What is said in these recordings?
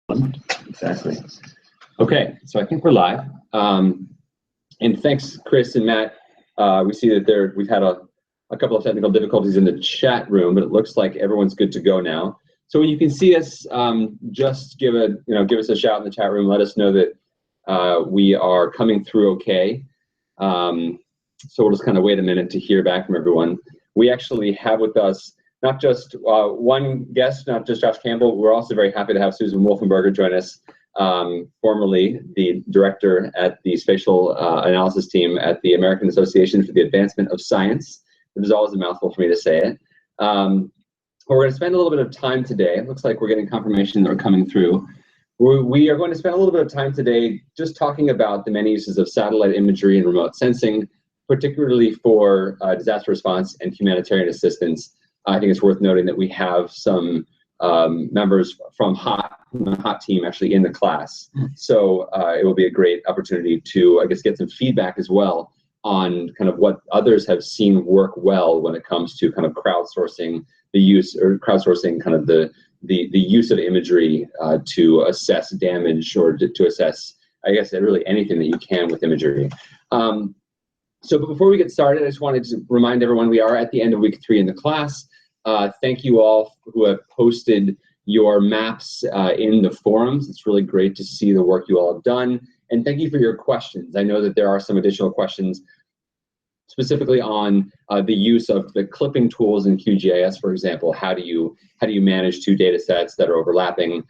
Exactly. Okay, so I think we're live. And thanks, Chris and Matt. We see that we've had a couple of technical difficulties in the chat room, but it looks like everyone's good to go now. So when you can see us, just give us a shout in the chat room. Let us know that we are coming through okay. So we'll just kind of wait a minute to hear back from everyone. We actually have with us not just one guest, not just Josh Campbell. We're also very happy to have Susan Wolfenberger join us, formerly the director at the spatial analysis team at the American Association for the Advancement of Science. It was always a mouthful for me to say it. We're going to spend a little bit of time today. It looks like we're getting confirmation that we're coming through. We are going to spend a little bit of time today just talking about the many uses of satellite imagery and remote sensing, particularly for disaster response and humanitarian assistance. I think it's worth noting that we have some members from the HOT team actually in the class. So it will be a great opportunity to, I guess, get some feedback as well on kind of what others have seen work well when it comes to kind of crowdsourcing the use, or crowdsourcing kind of the use of imagery to assess damage, or to assess, I guess, really anything that you can with imagery. So but before we get started, I just wanted to remind everyone we are at the end of week 3 in the class. Thank you all who have posted your maps in the forums. It's really great to see the work you all have done. And thank you for your questions. I know that there are some additional questions specifically on the use of the clipping tools in QGIS, for example. How do you manage 2 data sets that are overlapping?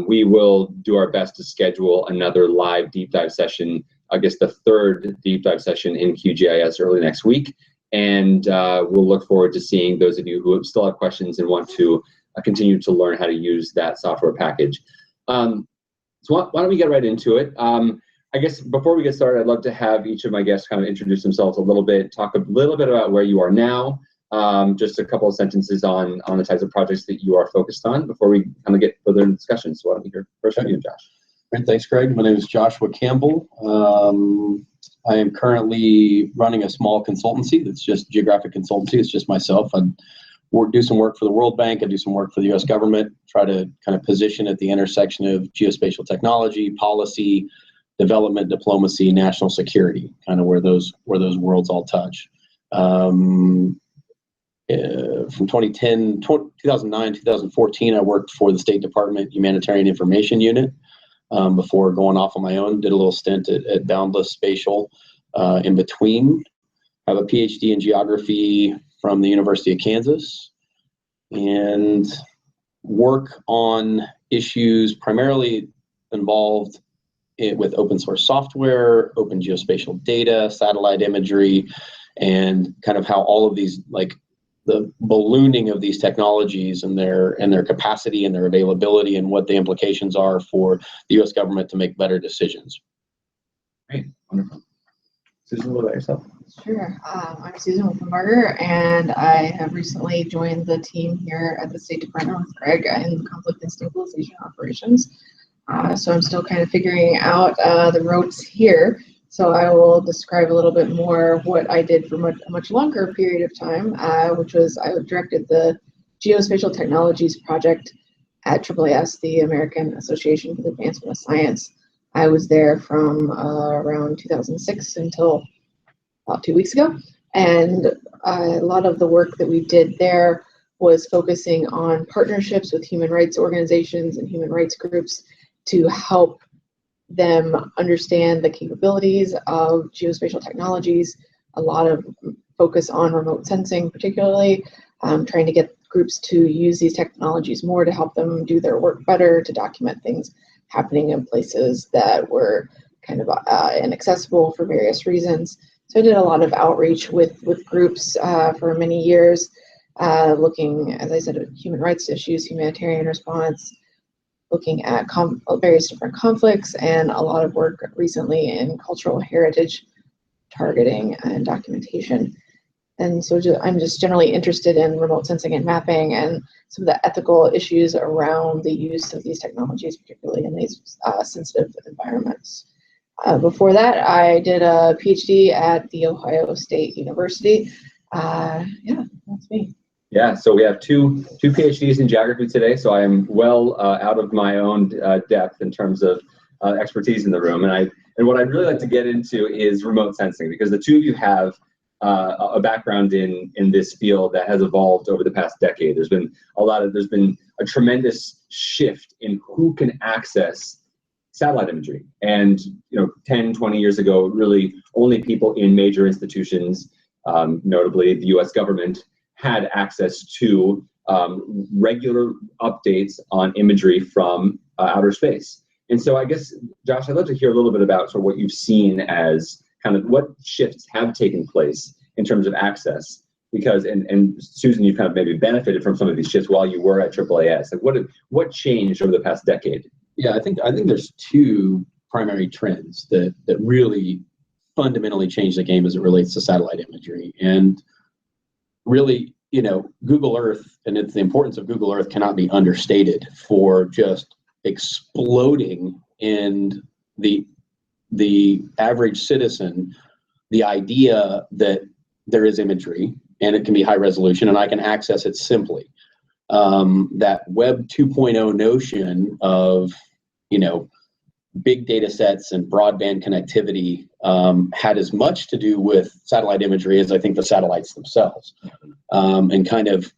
We will do our best to schedule another live deep dive session, I guess the 3rd deep dive session in QGIS early next week. And we'll look forward to seeing those of you who still have questions and want to continue to learn how to use that software package. So why don't we get right into it? I guess before we get started, I'd love to have each of my guests kind of introduce themselves a little bit, talk a little bit about where you are now, just a couple of sentences on the types of projects that you are focused on before we kind of get further into discussion. So why don't we hear first from you, Josh? Great, thanks, Greg. My name is Joshua Campbell. I am currently running a small consultancy that's just geographic consultancy. It's just myself. I do some work for the World Bank. I do some work for the U.S. government, try to kind of position at the intersection of geospatial technology, policy, development, diplomacy, national security, kind of where those worlds all touch. From 2009, 2014, I worked for the State Department Humanitarian Information Unit before going off on my own. Did a little stint at Boundless Spatial in between. I have a PhD in geography from the University of Kansas and work on issues primarily involved with open source software, open geospatial data, satellite imagery, and kind of how all of these, like the ballooning of these technologies and their capacity and their availability and what the implications are for the U.S. government to make better decisions. Great, wonderful. Susan, what about yourself? Sure. I'm Susan Wolfenberger, and I have recently joined the team here at the State Department with Greg in conflict and stabilization operations. So I'm still kind of figuring out the ropes here. So I will describe a little bit more what I did for a much longer period of time, which was I directed the Geospatial Technologies project at AAAS, the American Association for the Advancement of Science. I was there from around 2006 until about 2 weeks ago. And a lot of the work that we did there was focusing on partnerships with human rights organizations and human rights groups to help them understand the capabilities of geospatial technologies. A lot of focus on remote sensing, particularly trying to get groups to use these technologies more to help them do their work better, to document things happening in places that were kind of inaccessible for various reasons. So I did a lot of outreach with groups for many years, looking, as I said, at human rights issues, humanitarian response, looking at various different conflicts, and a lot of work recently in cultural heritage targeting and documentation. And so I'm just generally interested in remote sensing and mapping and some of the ethical issues around the use of these technologies, particularly in these sensitive environments. Before that, I did a PhD at The Ohio State University. Yeah, that's me. Yeah, so we have two PhDs in geography today, so I am well out of my own depth in terms of expertise in the room. And what I'd really like to get into is remote sensing, because the two of you have a background in this field that has evolved over the past decade. There's been a tremendous shift in who can access satellite imagery. And 10, 20 years ago, really only people in major institutions, notably the US government, had access to regular updates on imagery from outer space. And so I guess, Josh, I'd love to hear a little bit about sort of what you've seen as kind of what shifts have taken place in terms of access, because, and Susan, you've kind of maybe benefited from some of these shifts while you were at AAAS. Like what changed over the past decade? Yeah, I think there's two primary trends that really fundamentally change the game as it relates to satellite imagery. And really, Google Earth and the importance of Google Earth cannot be understated for just exploding in the average citizen, the idea that there is imagery and it can be high resolution and I can access it simply. That Web 2.0 notion of, big data sets and broadband connectivity had as much to do with satellite imagery as I think the satellites themselves. And kind of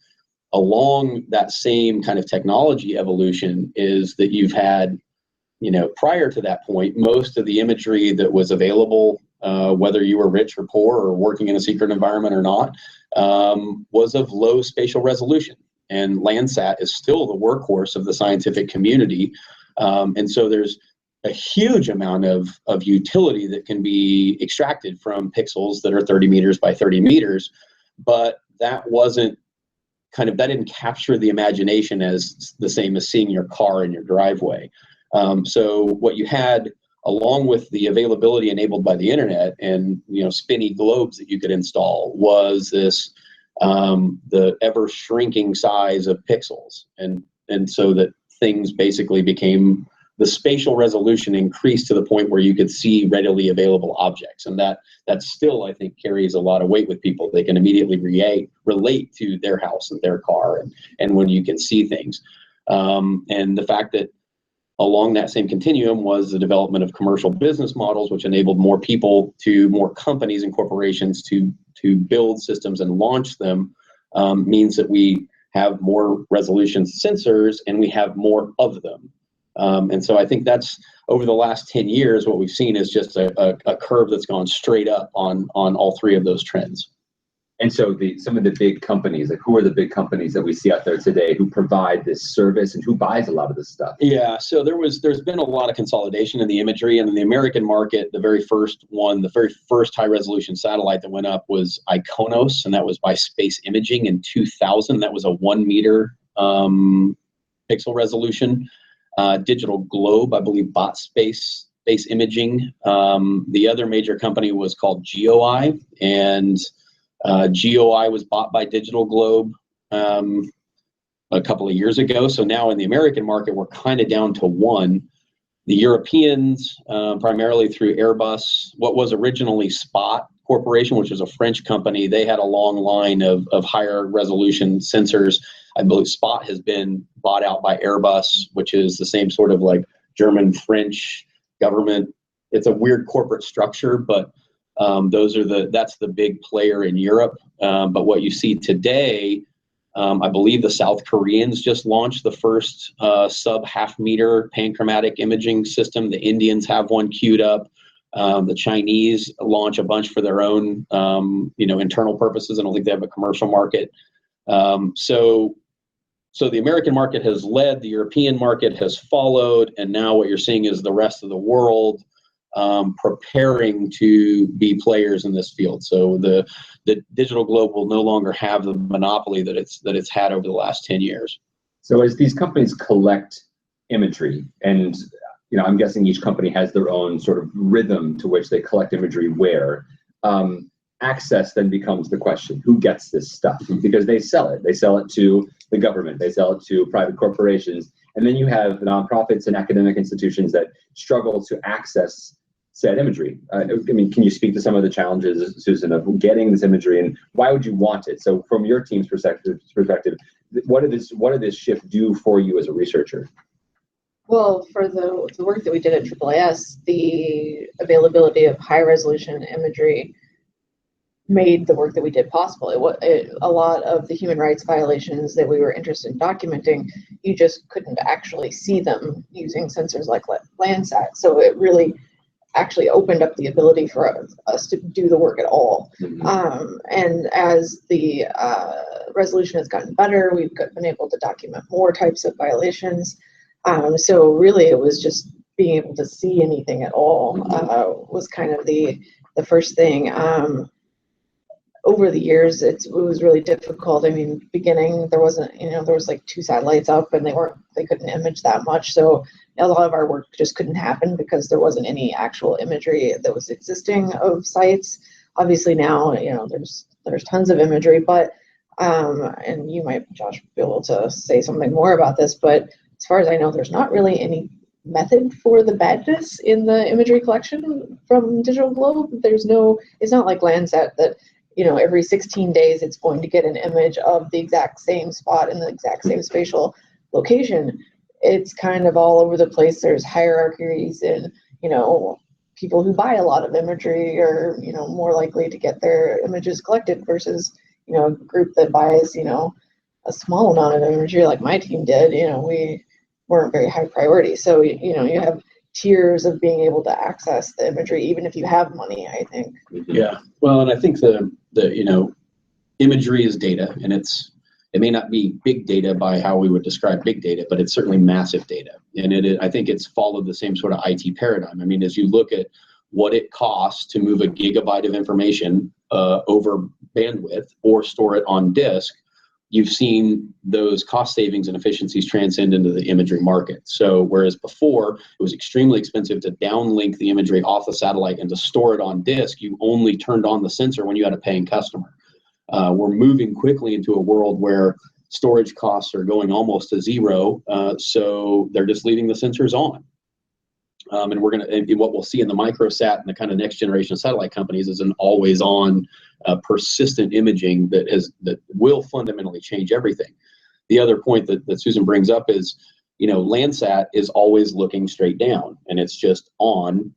along that same kind of technology evolution is that you've had, prior to that point, most of the imagery that was available, whether you were rich or poor or working in a secret environment or not, was of low spatial resolution. And Landsat is still the workhorse of the scientific community. And so there's a huge amount of utility that can be extracted from pixels that are 30 meters by 30 meters, but that didn't capture the imagination as the same as seeing your car in your driveway. So what you had, along with the availability enabled by the internet and spinny globes that you could install, was this the ever shrinking size of pixels, and so that things basically became, the spatial resolution increased to the point where you could see readily available objects, and that still, I think, carries a lot of weight with people. They can immediately relate to their house and their car, and when you can see things, and the fact that along that same continuum was the development of commercial business models, which enabled more companies and corporations to build systems and launch them, means that we have more resolution sensors and we have more of them. And so I think that's, over the last 10 years, what we've seen is just a curve that's gone straight up on all three of those trends. And so some of the big companies, like who are the big companies that we see out there today who provide this service and who buys a lot of this stuff? Yeah, so there's been a lot of consolidation in the imagery, and in the American market, the very first high resolution satellite that went up was Iconos, and that was by Space Imaging in 2000. That was a 1 meter pixel resolution. Digital Globe, I believe, bought Space Imaging. The other major company was called GeoEye, and GeoEye was bought by Digital Globe a couple of years ago. So now in the American market, we're kind of down to one. The Europeans, primarily through Airbus, what was originally Spot Corporation, which was a French company, they had a long line of higher resolution sensors. I believe Spot has been bought out by Airbus, which is the same sort of like German-French government. It's a weird corporate structure, but that's the big player in Europe. But what you see today, I believe the South Koreans just launched the first sub-half meter panchromatic imaging system. The Indians have one queued up. The Chinese launch a bunch for their own, internal purposes. I don't think they have a commercial market. So the American market has led, the European market has followed, and now what you're seeing is the rest of the world preparing to be players in this field. So the Digital Globe will no longer have the monopoly that it's had over the last 10 years. So as these companies collect imagery, and I'm guessing each company has their own sort of rhythm to which they collect imagery where, access then becomes the question. Who gets this stuff? Because they sell it. They sell it to the government. They sell it to private corporations. And then you have nonprofits and academic institutions that struggle to access said imagery. I mean, can you speak to some of the challenges, Susan, of getting this imagery, and why would you want it? So from your team's perspective, what did this shift do for you as a researcher? Well, for the work that we did at AAAS, the availability of high resolution imagery made the work that we did possible. A lot of the human rights violations that we were interested in documenting, you just couldn't actually see them using sensors like Landsat. So it really actually opened up the ability for us to do the work at all. Mm-hmm. And as the resolution has gotten better, we've been able to document more types of violations. So really it was just being able to see anything at all was kind of the first thing. Over the years, it was really difficult. I mean, beginning there wasn't, there was like 2 satellites up, and they couldn't image that much. So a lot of our work just couldn't happen because there wasn't any actual imagery that was existing of sites. Obviously now, there's tons of imagery, but and you might, Josh, be able to say something more about this, but as far as I know, there's not really any method for the badness in the imagery collection from Digital Globe. It's not like Landsat that every 16 days it's going to get an image of the exact same spot in the exact same spatial location. It's kind of all over the place. There's hierarchies, and people who buy a lot of imagery are more likely to get their images collected versus a group that buys a small amount of imagery like my team did. We weren't very high priority. So you have tiers of being able to access the imagery even if you have money, I think. Yeah, well, and I think the imagery is data, and it may not be big data by how we would describe big data, but it's certainly massive data. And I think it's followed the same sort of IT paradigm. I mean, as you look at what it costs to move a gigabyte of information over bandwidth or store it on disk, you've seen those cost savings and efficiencies transcend into the imagery market. So whereas before it was extremely expensive to downlink the imagery off the satellite and to store it on disk, you only turned on the sensor when you had a paying customer. We're moving quickly into a world where storage costs are going almost to zero, so they're just leaving the sensors on. And what we'll see in the microsat and the kind of next generation of satellite companies is an always on persistent imaging that will fundamentally change everything. The other point that Susan brings up is, Landsat is always looking straight down, and it's just on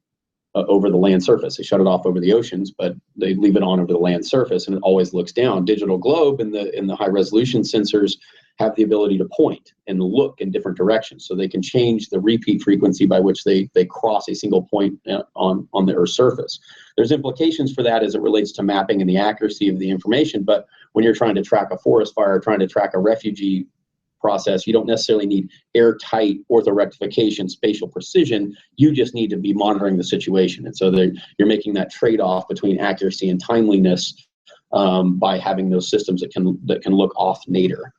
over the land surface. They shut it off over the oceans, but they leave it on over the land surface, and it always looks down. Digital Globe and the high resolution sensors have the ability to point and look in different directions, so they can change the repeat frequency by which they cross a single point on the Earth's surface. There's implications for that as it relates to mapping and the accuracy of the information, but when you're trying to track a forest fire, trying to track a refugee process, you don't necessarily need airtight orthorectification, spatial precision. You just need to be monitoring the situation, and so you're making that trade-off between accuracy and timeliness by having those systems that can look off nadir.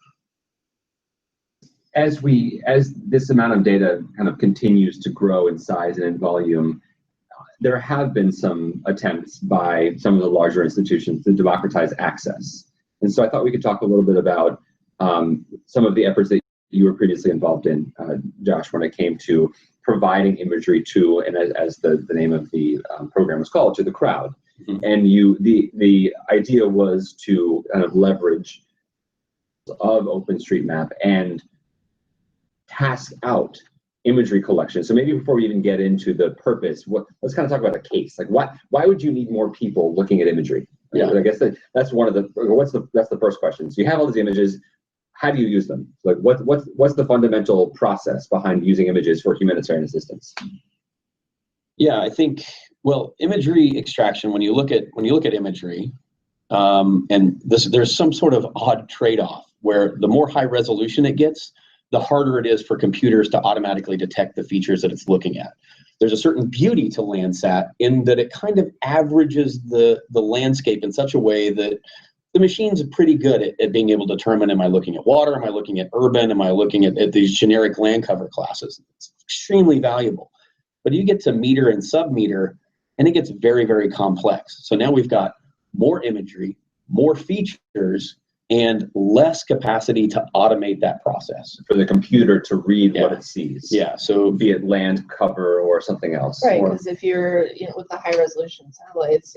As this amount of data kind of continues to grow in size and in volume, there have been some attempts by some of the larger institutions to democratize access. And so I thought we could talk a little bit about some of the efforts that you were previously involved in, Josh, when it came to providing imagery to, and as the name of the program was called, to the crowd. Mm-hmm. And the idea was to kind of leverage of OpenStreetMap and task out imagery collection. So maybe before we even get into the purpose, let's kind of talk about a case. Like why would you need more people looking at imagery? Yeah. I guess that's the first question. So you have all these images. How do you use them? Like what's the fundamental process behind using images for humanitarian assistance? Yeah, I think, well, imagery extraction, when you look at imagery, and there's some sort of odd trade-off where the more high resolution it gets, the harder it is for computers to automatically detect the features that it's looking at. There's a certain beauty to Landsat in that it kind of averages the landscape in such a way that the machines are pretty good at being able to determine, am I looking at water, am I looking at urban, am I looking at these generic land cover classes? It's extremely valuable. But you get to meter and sub-meter, and it gets very, very complex. So now we've got more imagery, more features, and less capacity to automate that process. For the computer to read what it sees. Yeah, so be it land cover or something else. Right, because if you're, with the high resolution satellites,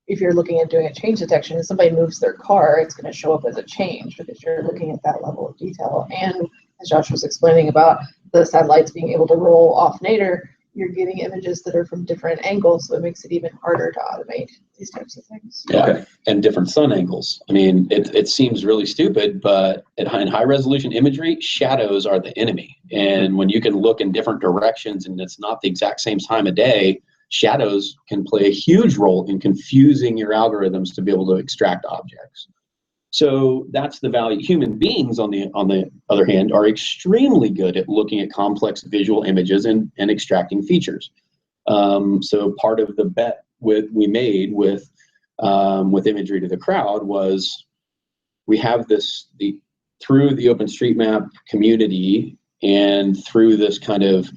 if you're looking at doing a change detection and somebody moves their car, it's going to show up as a change because you're looking at that level of detail. And as Josh was explaining about the satellites being able to roll off nadir, you're getting images that are from different angles, so it makes it even harder to automate these types of things. Yeah, okay. And different sun angles. I mean, it seems really stupid, but in high resolution imagery, shadows are the enemy. And when you can look in different directions and it's not the exact same time of day, shadows can play a huge role in confusing your algorithms to be able to extract objects. So that's the value. Human beings, on the other hand, are extremely good at looking at complex visual images and extracting features. So part of the bet we made with imagery to the crowd was we have through the OpenStreetMap community and through this kind of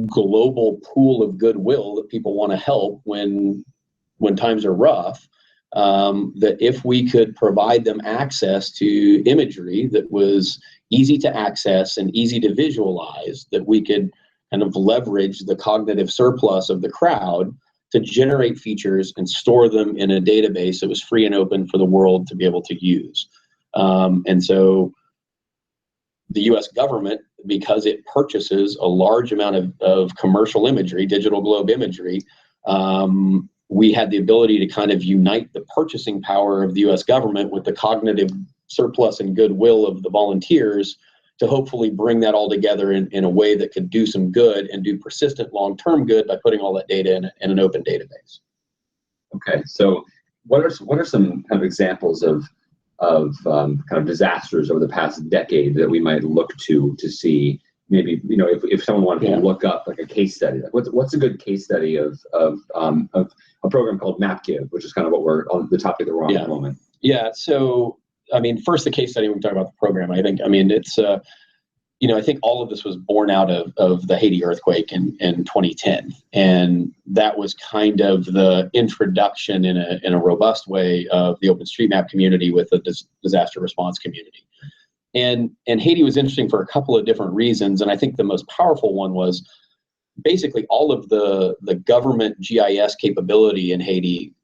global pool of goodwill that people want to help when times are rough. That if we could provide them access to imagery that was easy to access and easy to visualize, that we could kind of leverage the cognitive surplus of the crowd to generate features and store them in a database that was free and open for the world to be able to use. And so the US government, because it purchases a large amount of commercial imagery, digital globe imagery, we had the ability to kind of unite the purchasing power of the US government with the cognitive surplus and goodwill of the volunteers to hopefully bring that all together in a way that could do some good and do persistent long-term good by putting all that data in an open database. Okay, so what are some kind of examples of kind of disasters over the past decade that we might look to see? Maybe, if someone wanted to look up like a case study, like what's a good case study of a program called MapGive, which is kind of what we're on the topic that we're on at the moment. Yeah. So, I mean, first the case study, we can talk about the program. It's I think all of this was born out of the Haiti earthquake in 2010, and that was kind of the introduction in a robust way of the OpenStreetMap community with the disaster response community. And Haiti was interesting for a couple of different reasons, and I think the most powerful one was basically all of the government GIS capability in Haiti.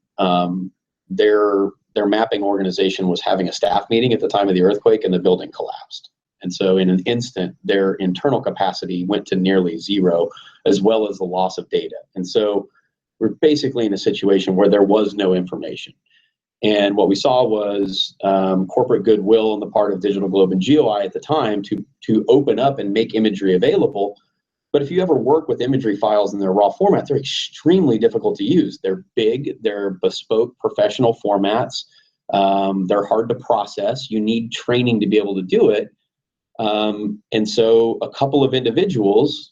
Their mapping organization was having a staff meeting at the time of the earthquake, and the building collapsed. And so in an instant, their internal capacity went to nearly zero, as well as the loss of data. And so we're basically in a situation where there was no information. And what we saw was corporate goodwill on the part of Digital Globe and GeoEye at the time to open up and make imagery available. But if you ever work with imagery files in their raw format, they're extremely difficult to use. They're big, they're bespoke professional formats. They're hard to process. You need training to be able to do it. And so a couple of individuals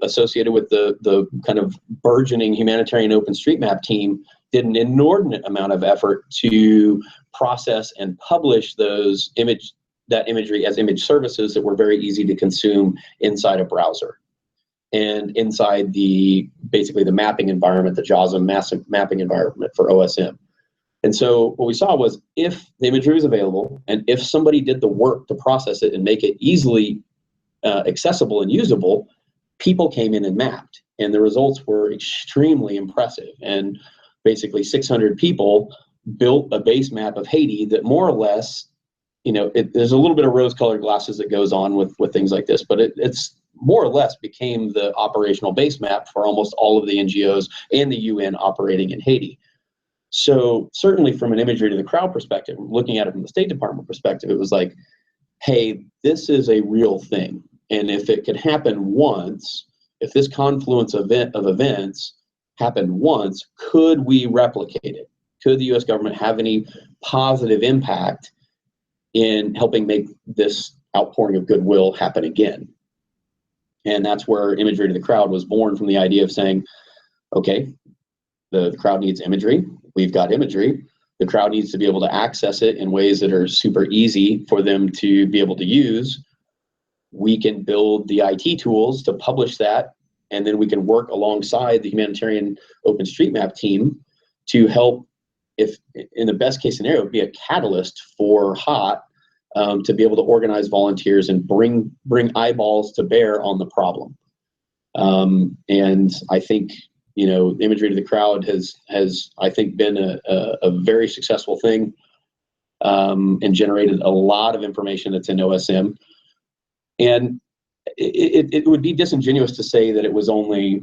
associated with the kind of burgeoning Humanitarian OpenStreetMap team did an inordinate amount of effort to process and publish that imagery as image services that were very easy to consume inside a browser and inside basically the mapping environment, the JAWSM massive mapping environment for OSM. And so what we saw was if the imagery was available and if somebody did the work to process it and make it easily accessible and usable, people came in and mapped, and the results were extremely impressive. And basically 600 people built a base map of Haiti that more or less, there's a little bit of rose-colored glasses that goes on with things like this, but it's more or less became the operational base map for almost all of the NGOs and the UN operating in Haiti. So certainly from an imagery to the crowd perspective, looking at it from the State Department perspective, it was like, hey, this is a real thing. And if it could happen once, if this confluence of events happened once, could we replicate it? Could the US government have any positive impact in helping make this outpouring of goodwill happen again? And that's where imagery to the crowd was born, from the idea of saying, okay, the crowd needs imagery. We've got imagery. The crowd needs to be able to access it in ways that are super easy for them to be able to use. We can build the IT tools to publish that, and then we can work alongside the Humanitarian OpenStreetMap team to help if in the best case scenario, it would be a catalyst for HOT to be able to organize volunteers and bring eyeballs to bear on the problem. And I think, you know, imagery to the crowd has I think been a very successful thing, and generated a lot of information that's in OSM. And it would be disingenuous to say that it was only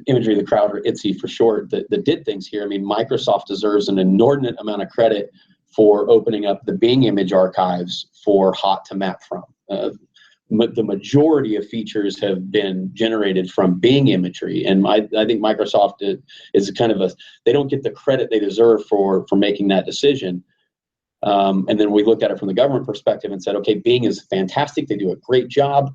imagery of the crowd, or ITSE for short, that did things here. I mean, Microsoft deserves an inordinate amount of credit for opening up the Bing image archives for HOT to map from. The majority of features have been generated from Bing imagery, and I think Microsoft is kind of they don't get the credit they deserve for making that decision. And then we looked at it from the government perspective and said, okay, Bing is fantastic. They do a great job.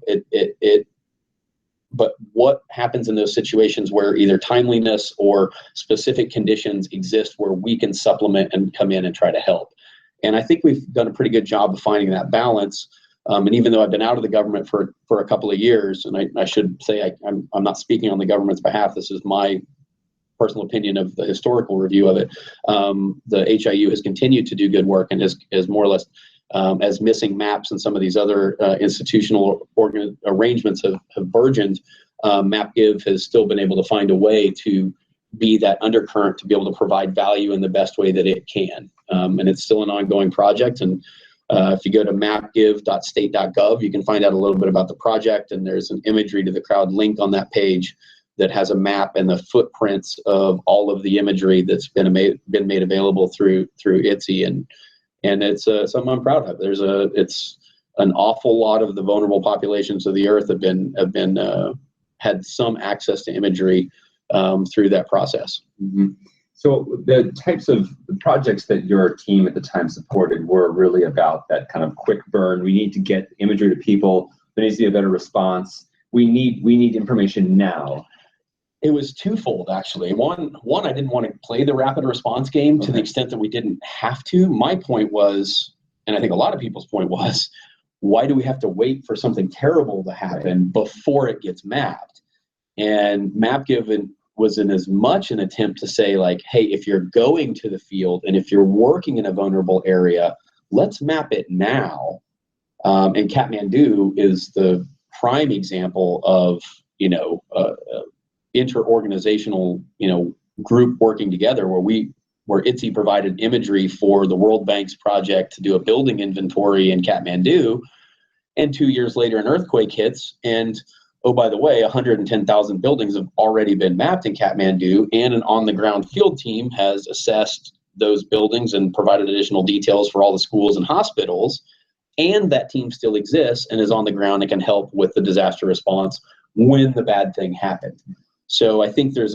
But what happens in those situations where either timeliness or specific conditions exist where we can supplement and come in and try to help? And I think we've done a pretty good job of finding that balance. And even though I've been out of the government for a couple of years, and I should say I'm not speaking on the government's behalf, this is my personal opinion of the historical review of it, the HIU has continued to do good work and has more or less, as missing maps and some of these other institutional arrangements have burgeoned, MapGive has still been able to find a way to be that undercurrent to be able to provide value in the best way that it can. And it's still an ongoing project. And if you go to mapgive.state.gov, you can find out a little bit about the project, and there's an imagery to the crowd link on that page that has a map and the footprints of all of the imagery that's been made available through ITSE, and it's something I'm proud of. It's an awful lot of the vulnerable populations of the earth have had some access to imagery through that process. Mm-hmm. So the types of projects that your team at the time supported were really about that kind of quick burn. We need to get imagery to people. There needs to be a better response. We need information now. It was twofold, actually. One, I didn't want to play the rapid response game to the extent that we didn't have to. My point was, and I think a lot of people's point was, why do we have to wait for something terrible to happen before it gets mapped? And MapGive was in as much an attempt to say, like, hey, if you're going to the field and if you're working in a vulnerable area, let's map it now. And Kathmandu is the prime example of, interorganizational, group working together where ITSE provided imagery for the World Bank's project to do a building inventory in Kathmandu, and 2 years later an earthquake hits, and oh, by the way, 110,000 buildings have already been mapped in Kathmandu, and an on-the-ground field team has assessed those buildings and provided additional details for all the schools and hospitals, and that team still exists and is on the ground and can help with the disaster response when the bad thing happened. So I think there's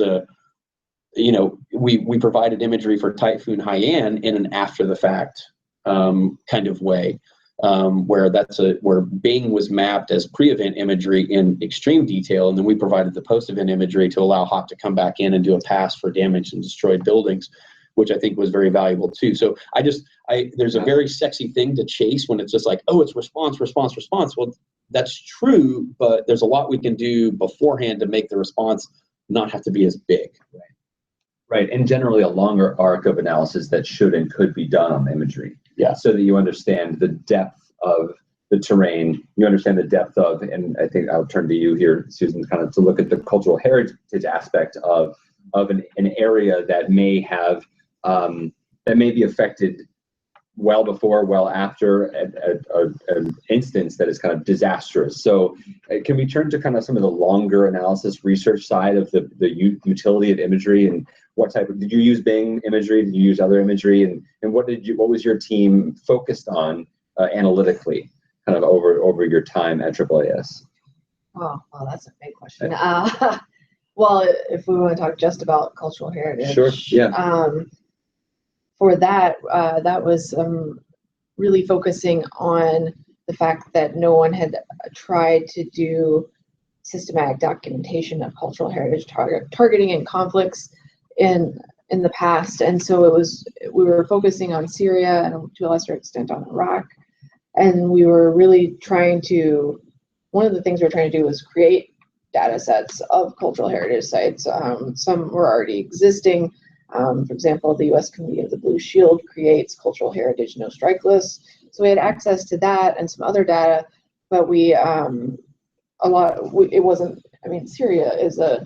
we provided imagery for Typhoon Haiyan in an after-the-fact kind of way, where Bing was mapped as pre-event imagery in extreme detail, and then we provided the post-event imagery to allow HOT to come back in and do a pass for damaged and destroyed buildings, which I think was very valuable too. So there's a very sexy thing to chase when it's just like, oh, it's response. Well, that's true, but there's a lot we can do beforehand to make the response not have to be as big. Right, and generally a longer arc of analysis that should and could be done on the imagery. Yeah. So that you understand the depth of the terrain, you understand the depth of, and I think I'll turn to you here, Susan, kind of to look at the cultural heritage aspect of an area that may have, that may be affected well before, well after an instance that is kind of disastrous. So can we turn to kind of some of the longer analysis research side of the utility of imagery, and what type of, did you use Bing imagery? Did you use other imagery? And what was your team focused on analytically kind of over your time at AAAS? Oh, well, that's a big question. Well, if we want to talk just about cultural heritage. Sure, yeah. For that, that was really focusing on the fact that no one had tried to do systematic documentation of cultural heritage targeting and conflicts in the past. And so we were focusing on Syria and to a lesser extent on Iraq. And we were really one of the things we were trying to do was create data sets of cultural heritage sites. Some were already existing, For example, the U.S. Committee of the Blue Shield creates cultural heritage no-strike lists. So we had access to that and some other data, but it wasn't, I mean, Syria is an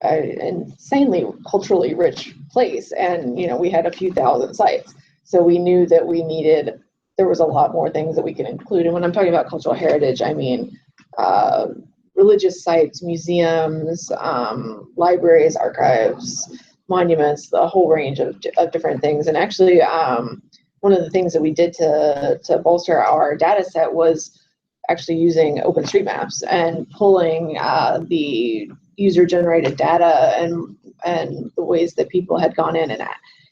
insanely culturally rich place, and we had a few thousand sites. So we knew that there was a lot more things that we could include. And when I'm talking about cultural heritage, I mean religious sites, museums, libraries, archives, monuments, the whole range of different things. And actually, one of the things that we did to bolster our data set was actually using OpenStreetMaps and pulling the user-generated data and the ways that people had gone in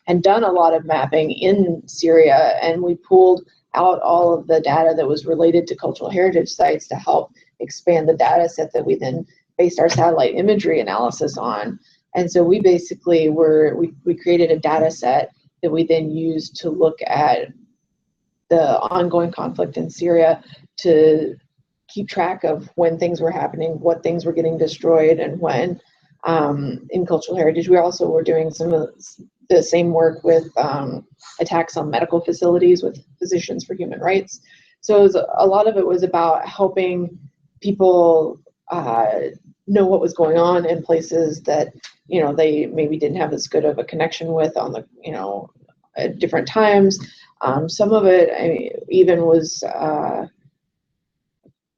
and done a lot of mapping in Syria. And we pulled out all of the data that was related to cultural heritage sites to help expand the data set that we then based our satellite imagery analysis on. And so we basically we created a data set that we then used to look at the ongoing conflict in Syria, to keep track of when things were happening, what things were getting destroyed, and when. In cultural heritage, we also were doing some of the same work with attacks on medical facilities with Physicians for Human Rights. So a lot of it was about helping people know what was going on in places that they maybe didn't have as good of a connection with on the at different times. Some of it even was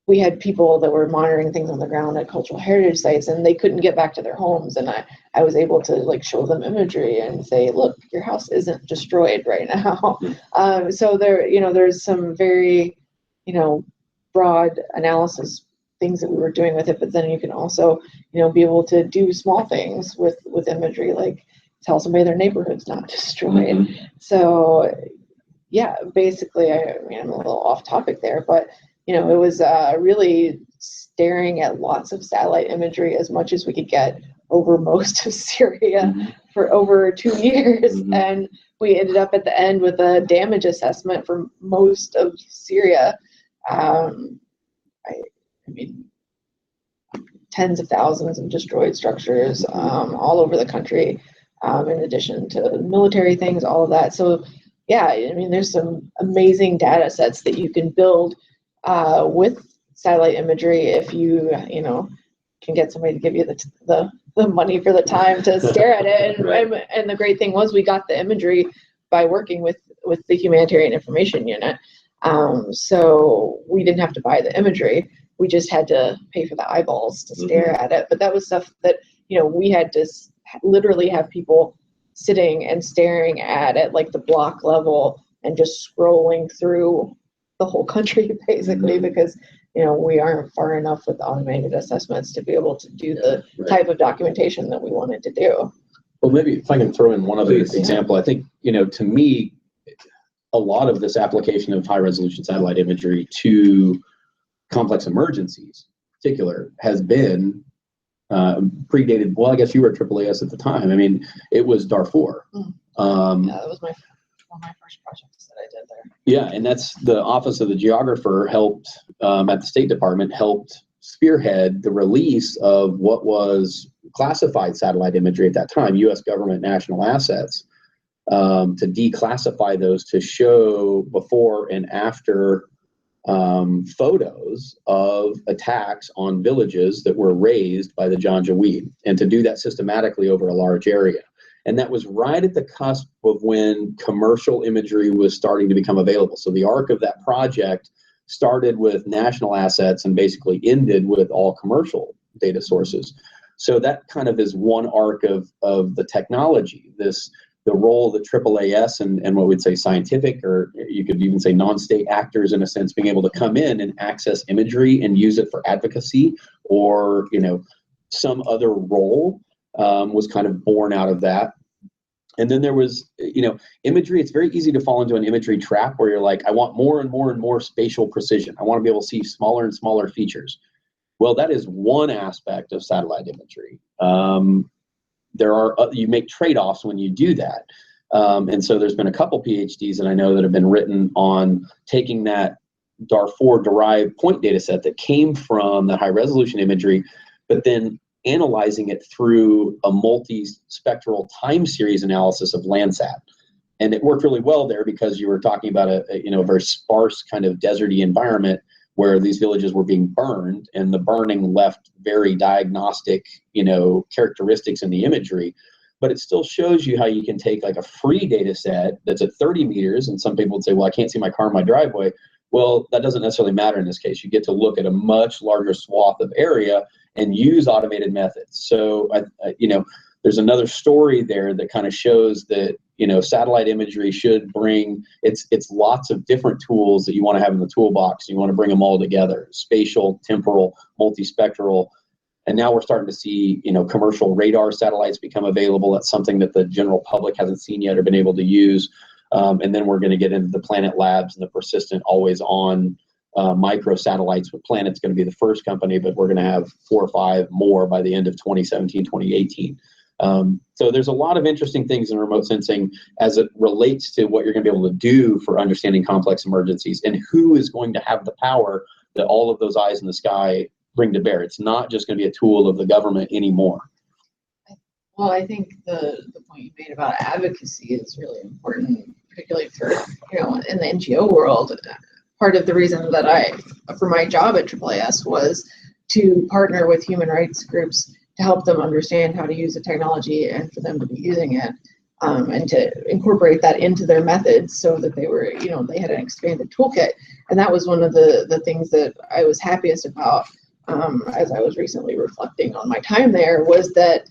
we had people that were monitoring things on the ground at cultural heritage sites, and they couldn't get back to their homes, and I was able to show them imagery and say, look, your house isn't destroyed right now. So there's some very broad analysis things that we were doing with it, but then you can also be able to do small things with imagery, like tell somebody their neighborhood's not destroyed. Mm-hmm. So yeah, basically, I'm a little off topic there, but it was really staring at lots of satellite imagery as much as we could get over most of Syria mm-hmm. for over 2 years. Mm-hmm. And we ended up at the end with a damage assessment for most of Syria. I mean, tens of thousands of destroyed structures all over the country, in addition to military things, all of that. So yeah, I mean, there's some amazing data sets that you can build with satellite imagery if you can get somebody to give you the money for the time to stare at it. And the great thing was we got the imagery by working with the Humanitarian Information Unit. So we didn't have to buy the imagery. We just had to pay for the eyeballs to stare mm-hmm. at it. But that was stuff that we had to literally have people sitting and staring at like the block level and just scrolling through the whole country basically, mm-hmm. because we aren't far enough with automated assessments to be able to do the type of documentation that we wanted to do. Well, maybe if I can throw in one other example, I think to me, a lot of this application of high resolution satellite imagery to complex emergencies in particular has been predated. Well, I guess you were at AAAS at the time. I mean, it was Darfur. Mm-hmm. That was one of my first projects that I did there. Yeah, and that's the Office of the Geographer helped at the State Department helped spearhead the release of what was classified satellite imagery at that time, U.S. government national assets, to declassify those to show before and after photos of attacks on villages that were razed by the Janjaweed, and to do that systematically over a large area. And that was right at the cusp of when commercial imagery was starting to become available. So the arc of that project started with national assets and basically ended with all commercial data sources. So that kind of is one arc of the technology, the role of the AAAS and what we'd say scientific, or you could even say non-state actors in a sense, being able to come in and access imagery and use it for advocacy or some other role was kind of born out of that. And then there was, imagery. It's very easy to fall into an imagery trap where you're like, I want more and more and more spatial precision. I want to be able to see smaller and smaller features. Well, that is one aspect of satellite imagery. You make trade-offs when you do that. And so there's been a couple PhDs that I know that have been written on taking that Darfur derived point data set that came from the high resolution imagery, but then analyzing it through a multi-spectral time series analysis of Landsat. And it worked really well there because you were talking about a very sparse kind of deserty environment where these villages were being burned, and the burning left very diagnostic, characteristics in the imagery. But it still shows you how you can take like a free data set that's at 30 meters, and some people would say, well, I can't see my car in my driveway. Well, that doesn't necessarily matter in this case. You get to look at a much larger swath of area and use automated methods. So, there's another story there that kind of shows that, satellite imagery should bring, it's lots of different tools that you want to have in the toolbox. You want to bring them all together, spatial, temporal, multispectral. And now we're starting to see, commercial radar satellites become available. That's something that the general public hasn't seen yet or been able to use. And then we're going to get into the Planet Labs and the persistent, always-on micro satellites. With Planet's going to be the first company, but we're going to have 4 or 5 more by the end of 2017, 2018. So there's a lot of interesting things in remote sensing as it relates to what you're going to be able to do for understanding complex emergencies and who is going to have the power that all of those eyes in the sky bring to bear. It's not just going to be a tool of the government anymore. Well, I think the point you made about advocacy is really important, particularly for, in the NGO world. Part of the reason that for my job at AAAS was to partner with human rights groups to help them understand how to use the technology and for them to be using it, and to incorporate that into their methods so that they were, they had an expanded toolkit. And that was one of the things that I was happiest about as I was recently reflecting on my time there, was that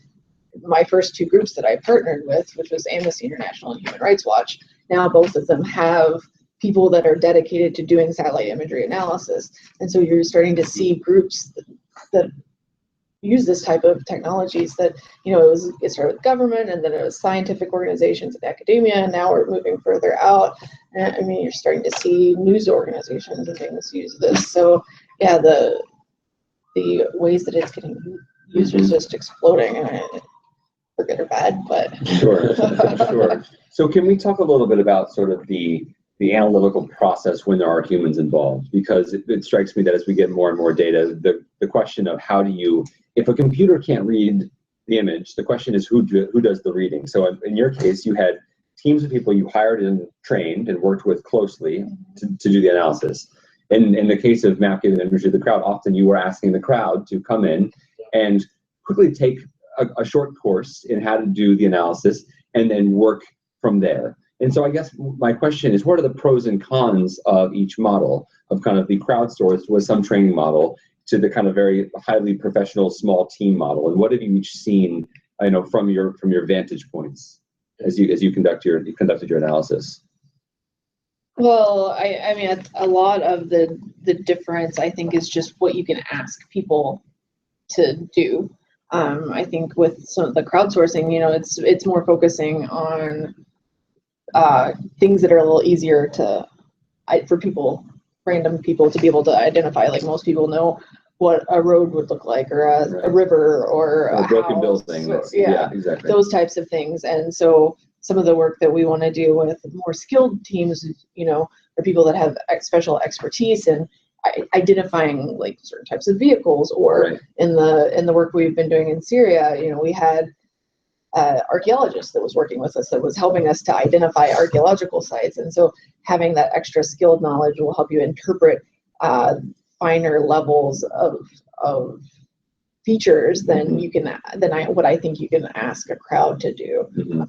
my first 2 groups that I partnered with, which was Amnesty International and Human Rights Watch, now both of them have people that are dedicated to doing satellite imagery analysis. And so you're starting to see groups that use this type of technologies that, it started with government, and then it was scientific organizations and academia, and now we're moving further out. And I mean, you're starting to see news organizations and things use this. So yeah, the ways that it's getting used is just exploding, and for good or bad, but. Sure. So can we talk a little bit about sort of the analytical process when there are humans involved? Because it strikes me that as we get more and more data, the question of how do you, if a computer can't read the image, the question is who does the reading? So in your case, you had teams of people you hired and trained and worked with closely to do the analysis. And in the case of map giving imagery to the crowd, often you were asking the crowd to come in and quickly take a short course in how to do the analysis and then work from there. And so I guess my question is, what are the pros and cons of each model, of kind of the crowdsourced with some training model to the kind of very highly professional small team model? And what have you each seen, from your vantage points as you conducted your analysis? Well, I mean, a lot of the difference, I think, is just what you can ask people to do. I think with some of the crowdsourcing, it's more focusing on things that are a little easier for random people to be able to identify. Like, most people know what a road would look like, or a river, or a broken building. Yeah, exactly. Those types of things. And so some of the work that we want to do with more skilled teams, are people that have special expertise in identifying like certain types of vehicles, or right. in the work we've been doing in Syria, we had archaeologist that was working with us, that was helping us to identify archaeological sites. And so having that extra skilled knowledge will help you interpret finer levels of features than what I think you can ask a crowd to do. Mm-hmm.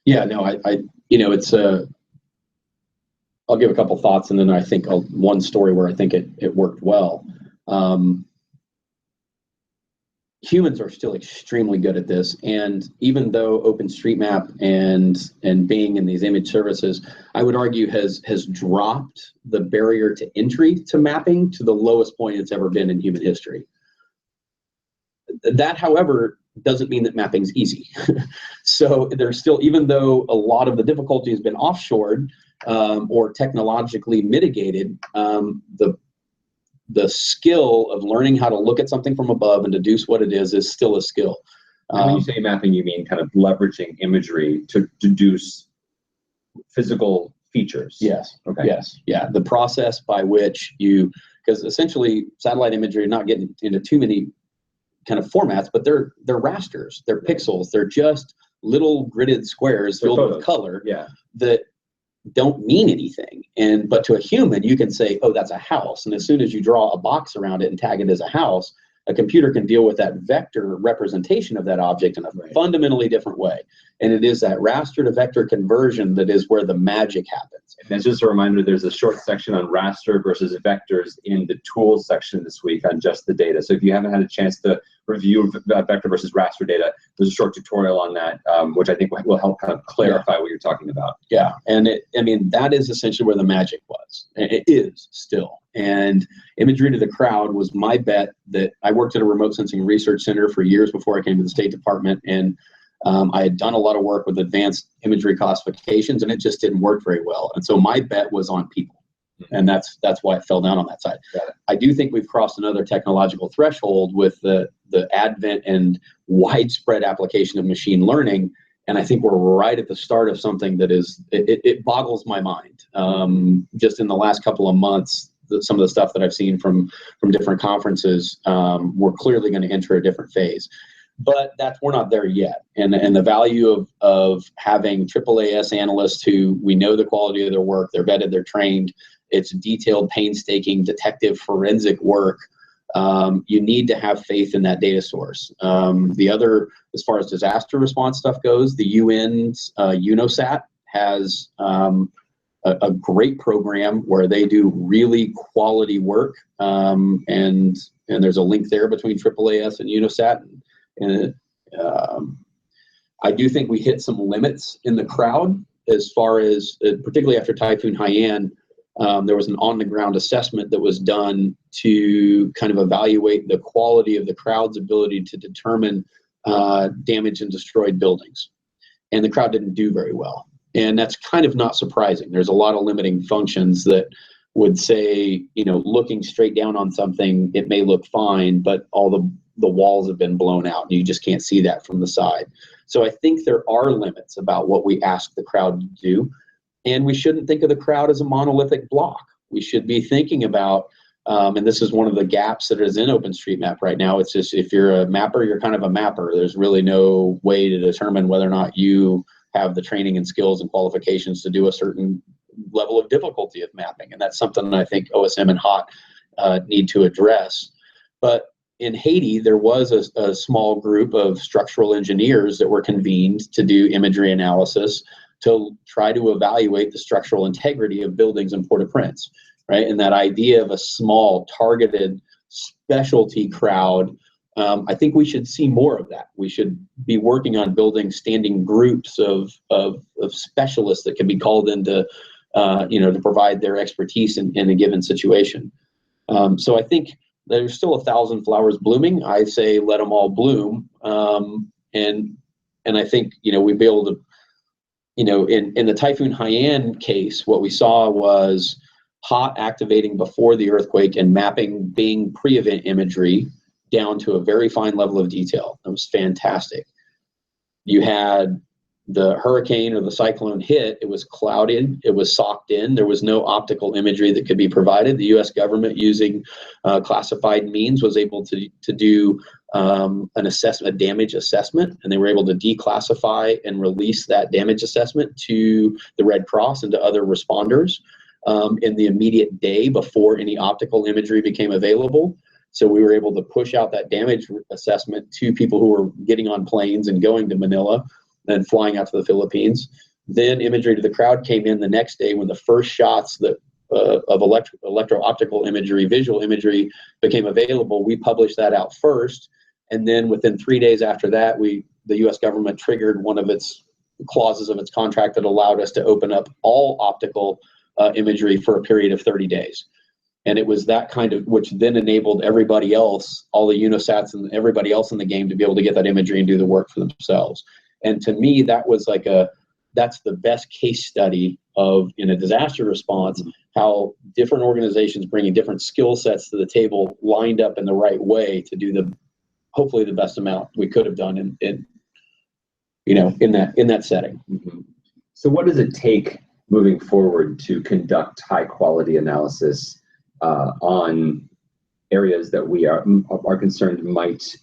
Yeah, no, it's I'll give a couple thoughts, and then I think one story where I think it worked well. Humans are still extremely good at this, and even though OpenStreetMap and being in these image services, I would argue has dropped the barrier to entry to mapping to the lowest point it's ever been in human history. That, however, doesn't mean that mapping's easy. So there's still, even though a lot of the difficulty has been offshored or technologically mitigated, the skill of learning how to look at something from above and deduce what it is still a skill. And when you say mapping, you mean kind of leveraging imagery to deduce physical features? Yes. Okay. Yes. Yeah. The process by which because essentially satellite imagery, not getting into too many kind of formats, but they're rasters, they're pixels, they're just little gridded squares filled with color that don't mean anything. But to a human, you can say, oh, that's a house. And as soon as you draw a box around it and tag it as a house, a computer can deal with that vector representation of that object in a fundamentally different way. And it is that raster to vector conversion that is where the magic happens. And just a reminder, there's a short section on raster versus vectors in the tools section this week on just the data. So if you haven't had a chance to review vector versus raster data, there's a short tutorial on that, which I think will help kind of clarify what you're talking about. Yeah, and that is essentially where the magic was. It is still. And imagery to the crowd was my bet. That I worked at a remote sensing research center for years before I came to the State Department, and I had done a lot of work with advanced imagery classifications, and it just didn't work very well. And so my bet was on people, and that's why it fell down on that side. I do think we've crossed another technological threshold with the advent and widespread application of machine learning, and I think we're right at the start of something that is it boggles my mind. Just in the last couple of months, some of the stuff that I've seen from different conferences, we're clearly going to enter a different phase. But we're not there yet. And the value of having AAAS analysts who we know the quality of their work, they're vetted, they're trained, it's detailed, painstaking, detective, forensic work. You need to have faith in that data source. The other, as far as disaster response stuff goes, the UN's UNOSAT has a great program where they do really quality work. And there's a link there between AAAS and UNOSAT. And I do think we hit some limits in the crowd as far as, particularly after Typhoon Haiyan, there was an on-the-ground assessment that was done to kind of evaluate the quality of the crowd's ability to determine damaged and destroyed buildings. And the crowd didn't do very well. And that's kind of not surprising. There's a lot of limiting functions that would say, looking straight down on something, it may look fine, but all the walls have been blown out and you just can't see that from the side. So I think there are limits about what we ask the crowd to do. And we shouldn't think of the crowd as a monolithic block. We should be thinking about, and this is one of the gaps that is in OpenStreetMap right now. It's just, if you're a mapper, you're kind of a mapper. There's really no way to determine whether or not you have the training and skills and qualifications to do a certain level of difficulty of mapping. And that's something that I think OSM and HOT need to address. But in Haiti, there was a small group of structural engineers that were convened to do imagery analysis to try to evaluate the structural integrity of buildings in Port-au-Prince, right? And that idea of a small, targeted specialty crowd, I think we should see more of that. We should be working on building standing groups of specialists that can be called in to provide their expertise in a given situation. So I think there's still 1,000 flowers blooming. I say let them all bloom. And I think, we'd be able to, in the Typhoon Haiyan case, what we saw was HOT activating before the earthquake and mapping being pre-event imagery down to a very fine level of detail. It was fantastic. You had the hurricane or the cyclone hit, it was clouded, it was socked in, there was no optical imagery that could be provided. The US government, using classified means, was able to do a damage assessment, and they were able to declassify and release that damage assessment to the Red Cross and to other responders in the immediate day before any optical imagery became available. So we were able to push out that damage assessment to people who were getting on planes and going to Manila, then flying out to the Philippines. Then imagery to the crowd came in the next day when the first shots that of electro-optical imagery, visual imagery, became available. We published that out first, and then within 3 days after that, the U.S. government triggered one of its clauses of its contract that allowed us to open up all optical imagery for a period of 30 days. And it was that kind of, which then enabled everybody else, all the UNOSATs and everybody else in the game, to be able to get that imagery and do the work for themselves. And to me, that was like that's the best case study of, in a disaster response, how different organizations bringing different skill sets to the table lined up in the right way to do hopefully the best amount we could have done in that setting. Mm-hmm. So what does it take moving forward to conduct high quality analysis on areas that we are concerned might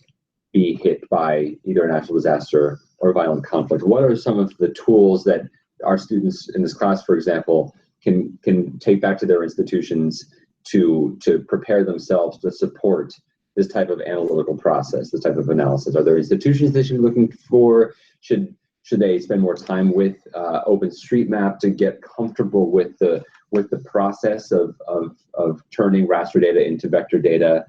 be hit by either a natural disaster or violent conflict? What are some of the tools that our students in this class, for example, can take back to their institutions to prepare themselves to support this type of analytical process, this type of analysis? Are there institutions they should be looking for? Should they spend more time with OpenStreetMap to get comfortable with the process of turning raster data into vector data?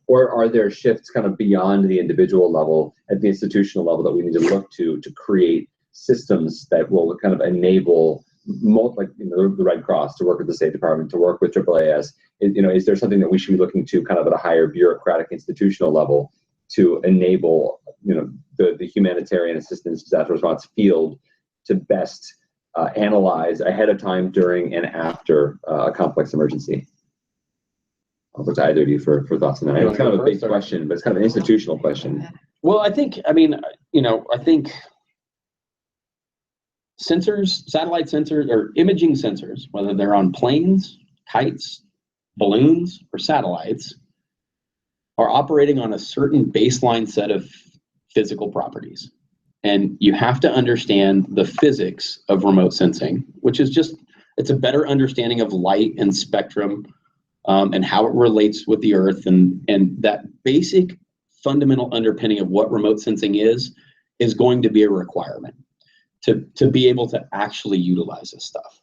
Or are there shifts kind of beyond the individual level at the institutional level that we need to look to create systems that will kind of enable the Red Cross to work with the State Department, to work with AAAS? Is there something that we should be looking to kind of at a higher bureaucratic institutional level to enable the humanitarian assistance disaster response field to best analyze ahead of time, during, and after a complex emergency? I'll look to either of you for thoughts on that. It's kind of a big question, but it's kind of an institutional question. Well, I think sensors, satellite sensors, or imaging sensors, whether they're on planes, kites, balloons, or satellites, are operating on a certain baseline set of physical properties. And you have to understand the physics of remote sensing, which is it's a better understanding of light and spectrum, and how it relates with the Earth, and that basic fundamental underpinning of what remote sensing is going to be a requirement to be able to actually utilize this stuff.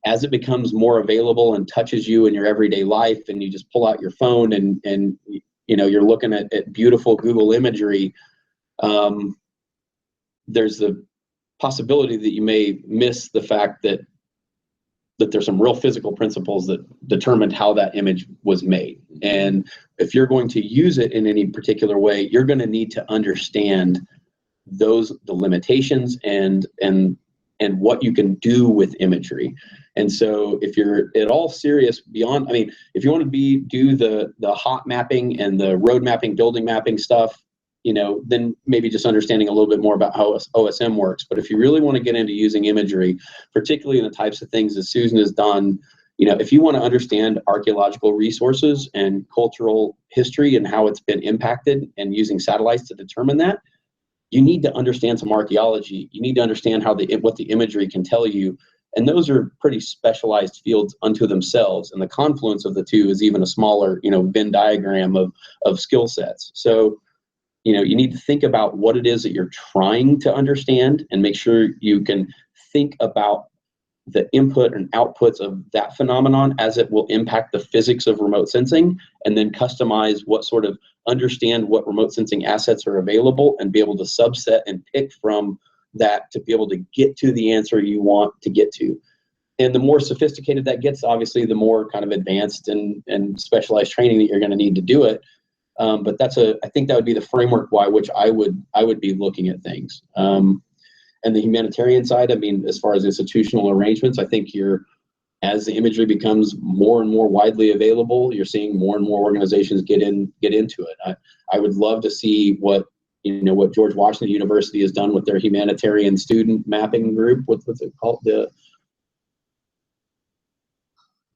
As it becomes more available and touches you in your everyday life, and you just pull out your phone and you're looking at beautiful Google imagery, there's the possibility that you may miss the fact that there's some real physical principles that determined how that image was made. And if you're going to use it in any particular way, you're going to need to understand the limitations and what you can do with imagery. And so if you're at all serious beyond, if you want to do the hot mapping and the road mapping, building mapping stuff, then maybe just understanding a little bit more about how OSM works. But if you really want to get into using imagery, particularly in the types of things that Susan has done, if you want to understand archaeological resources and cultural history and how it's been impacted, and using satellites to determine that, you need to understand some archaeology. You need to understand what the imagery can tell you. And those are pretty specialized fields unto themselves. And the confluence of the two is even a smaller, Venn diagram of skill sets. So, you need to think about what it is that you're trying to understand, and make sure you can think about the input and outputs of that phenomenon as it will impact the physics of remote sensing, and then customize understand what remote sensing assets are available, and be able to subset and pick from that to be able to get to the answer you want to get to. And the more sophisticated that gets, obviously, the more kind of advanced and specialized training that you're going to need to do it. But I think that would be the framework by which I would be looking at things. And the humanitarian side, as far as institutional arrangements, I think as the imagery becomes more and more widely available, you're seeing more and more organizations get into it. I would love to see what George Washington University has done with their humanitarian student mapping group. What's it called?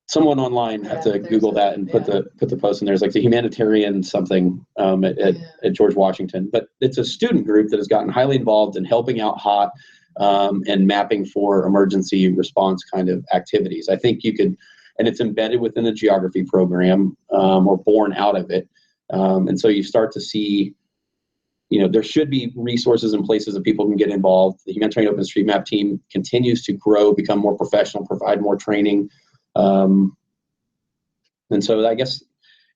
Someone online have to Google that and put the post in there. It's like the humanitarian something at George Washington. But it's a student group that has gotten highly involved in helping out HOT and mapping for emergency response kind of activities. I think you could, and it's embedded within the geography program or born out of it. And so you start to see, there should be resources and places that people can get involved. The Humanitarian OpenStreetMap team continues to grow, become more professional, provide more training. And so I guess,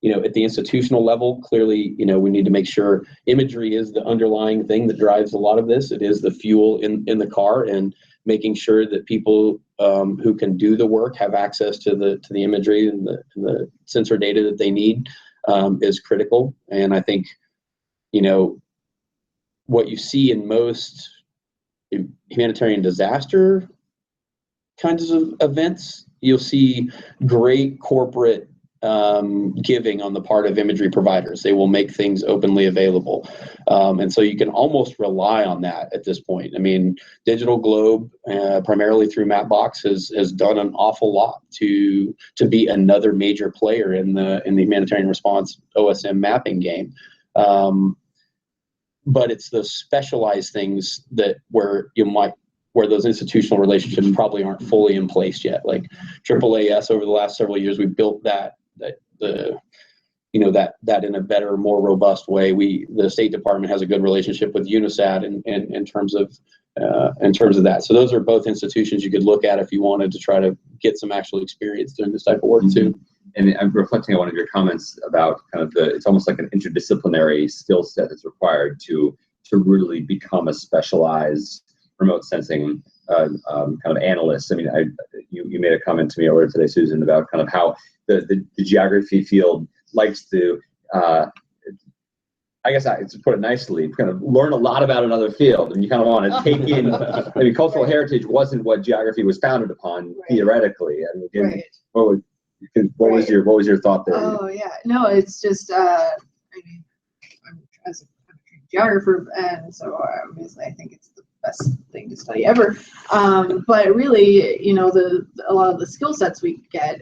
at the institutional level, clearly, we need to make sure imagery is the underlying thing that drives a lot of this. It is the fuel in the car, and making sure that people who can do the work have access to the imagery and the sensor data that they need is critical. And I think, what you see in most humanitarian disaster kinds of events, you'll see great corporate giving on the part of imagery providers. They will make things openly available. And so you can almost rely on that at this point. I mean, Digital Globe, primarily through Mapbox, has done an awful lot to be another major player in the humanitarian response OSM mapping game. But it's those specialized things where those institutional relationships probably aren't fully in place yet. Like AAAS, over the last several years, we built that in a better, more robust way. The State Department has a good relationship with UNISAT in terms of that. So those are both institutions you could look at if you wanted to try to get some actual experience doing this type of work too. And I'm reflecting on one of your comments about kind of it's almost like an interdisciplinary skill set that's required to really become a specialized remote sensing kind of analyst. I mean, you made a comment to me earlier today, Susan, about kind of how the geography field likes to, I guess to put it nicely, kind of learn a lot about another field, and you kind of want to take in. I mean, cultural heritage wasn't what geography was founded upon theoretically. I mean, again, what was your thought there? Oh yeah, no, it's just I mean, I'm a trained geographer, and so obviously I think it's the best thing to study ever. But really, a lot of the skill sets we get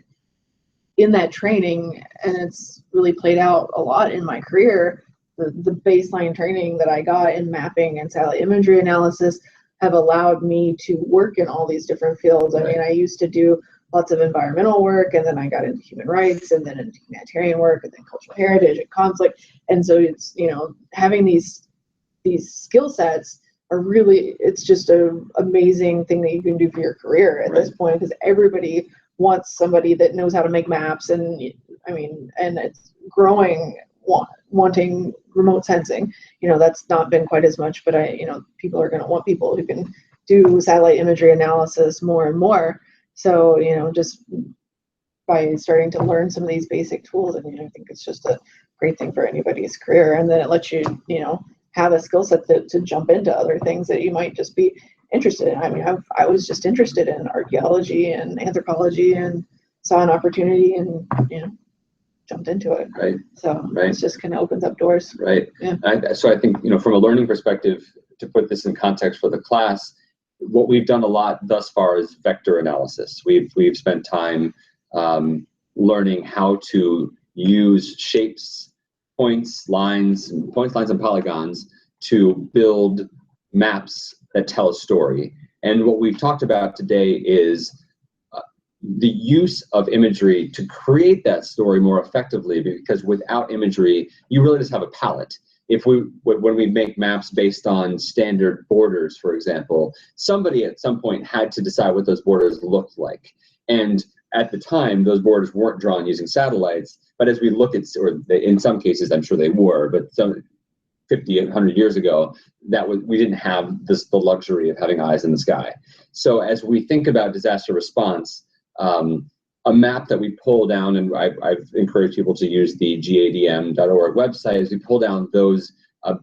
in that training, and it's really played out a lot in my career. The baseline training that I got in mapping and satellite imagery analysis have allowed me to work in all these different fields. I mean, I used to do lots of environmental work, and then I got into human rights, and then into humanitarian work, and then cultural heritage and conflict. And so it's, having these skill sets are really, it's just an amazing thing that you can do for your career at this point, because everybody wants somebody that knows how to make maps, and and it's growing wanting remote sensing. That's not been quite as much, but people are going to want people who can do satellite imagery analysis more and more. So, just by starting to learn some of these basic tools, I think it's just a great thing for anybody's career. And then it lets you, have a skill set to jump into other things that you might just be interested in. I mean, I was just interested in archaeology and anthropology, and saw an opportunity and, jumped into it. Right. So it just kind of opens up doors. Right. Yeah. So I think, from a learning perspective, to put this in context for the class, what we've done a lot thus far is vector analysis. We've spent time learning how to use shapes, points, lines, and polygons to build maps that tell a story. And what we've talked about today is the use of imagery to create that story more effectively, because without imagery, you really just have a palette. When we make maps based on standard borders, for example, somebody at some point had to decide what those borders looked like. And at the time, those borders weren't drawn using satellites. But as we look at, in some cases, I'm sure they were, but some 50, 100 years ago, we didn't have the luxury of having eyes in the sky. So as we think about disaster response, a map that we pull down, and I've encouraged people to use the gadm.org website, as we pull down those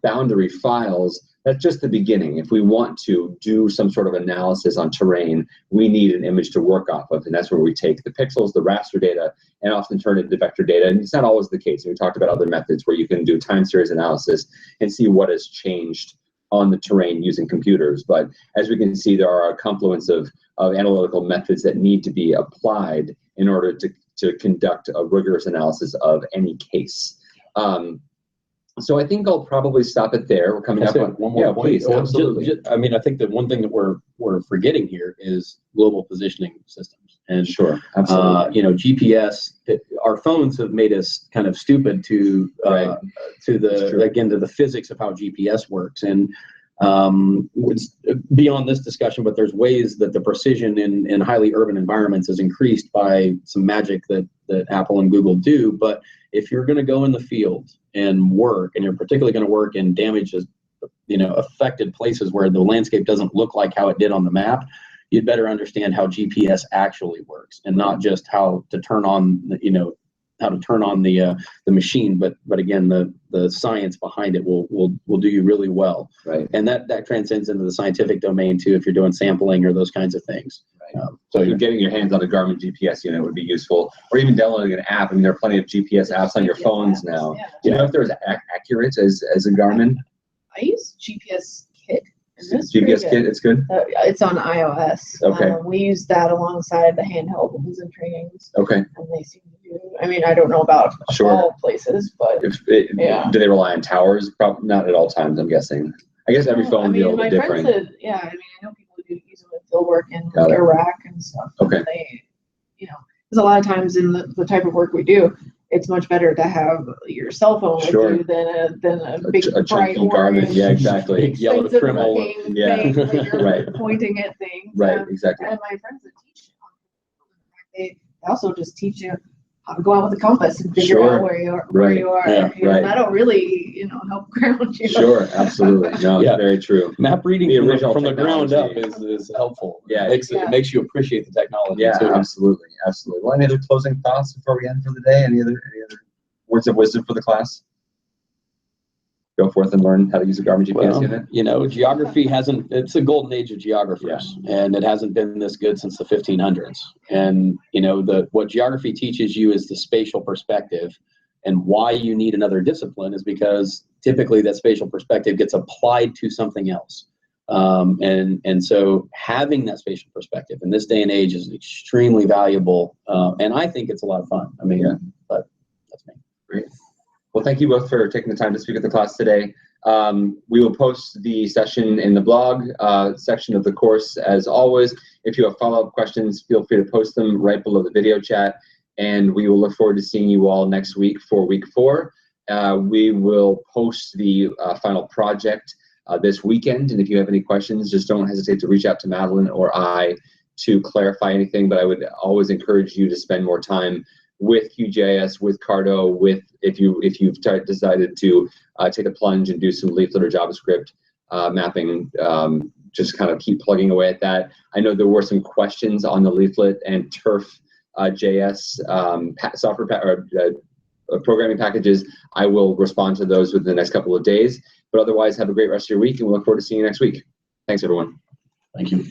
boundary files, that's just the beginning. If we want to do some sort of analysis on terrain, we need an image to work off of, and that's where we take the pixels, the raster data, and often turn it into vector data. And it's not always the case. We talked about other methods where you can do time series analysis and see what has changed on the terrain using computers. But as we can see, there are a confluence of analytical methods that need to be applied in order to conduct a rigorous analysis of any case. So I think I'll probably stop it there. We're coming up on one more point. Please, absolutely. I think that one thing that we're forgetting here is global positioning systems. And sure, absolutely. GPS. Our phones have made us kind of stupid to the physics of how GPS works. And it's beyond this discussion, but there's ways that the precision in highly urban environments is increased by some magic that Apple and Google do. But if you're going to go in the field and work, and you're particularly going to work in damaged, affected places where the landscape doesn't look like how it did on the map, you'd better understand how GPS actually works, and not just how to turn on, to turn on the machine, but again, the science behind it will do you really well. Right. And that transcends into the scientific domain too, if you're doing sampling or those kinds of things. Right. So you're getting your hands on a Garmin GPS unit would be useful, or even downloading an app. I mean, there are plenty of GPS apps on your phones now. Yeah. Do you know if they're as accurate as a Garmin? I use GPS Kit. GPS Kit, it's good. It's on iOS. Okay. We use that alongside the handheld ones and trainings. Okay. And they seem to do. I mean, I don't know about all places, but yeah. Do they rely on towers? Probably not at all times, I'm guessing. I guess every phone would be a little bit different. My friends said, I know people who use them in field work in Iraq and stuff. Okay. They, because a lot of times in the type of work we do, it's much better to have your cell phone with you than a big bright Garmin. Yeah, exactly. Big yellow trim all thing that you're pointing at things. Right, exactly. And my friends that teach, they also just teach you how to go out with a compass and figure out where you are. Yeah, right. That'll really, help ground you. Sure, absolutely. No, it's very true. Map reading from the ground up is helpful. Yeah, it makes you appreciate the technology. Yeah, too. absolutely. Well, any other closing thoughts before we end for the day? Any other words of wisdom for the class? Go forth and learn how to use a Garmin GPS unit. Geography it's a golden age of geographers, and it hasn't been this good since the 1500s. And, what geography teaches you is the spatial perspective, and why you need another discipline is because typically that spatial perspective gets applied to something else. And so having that spatial perspective in this day and age is extremely valuable. And I think it's a lot of fun. I mean, but that's me. Great. Well, thank you both for taking the time to speak at the class today. We will post the session in the blog section of the course as always. If you have follow-up questions, feel free to post them right below the video chat, and we will look forward to seeing you all next week for week 4. We will post the final project this weekend, and if you have any questions, just don't hesitate to reach out to Madeline or I to clarify anything, but I would always encourage you to spend more time with QGIS, with Cardo, if you've decided to take a plunge and do some leaflet or JavaScript mapping, just kind of keep plugging away at that. I know there were some questions on the leaflet and Turf JS software programming packages. I will respond to those within the next couple of days. But otherwise, have a great rest of your week, and we look forward to seeing you next week. Thanks, everyone. Thank you.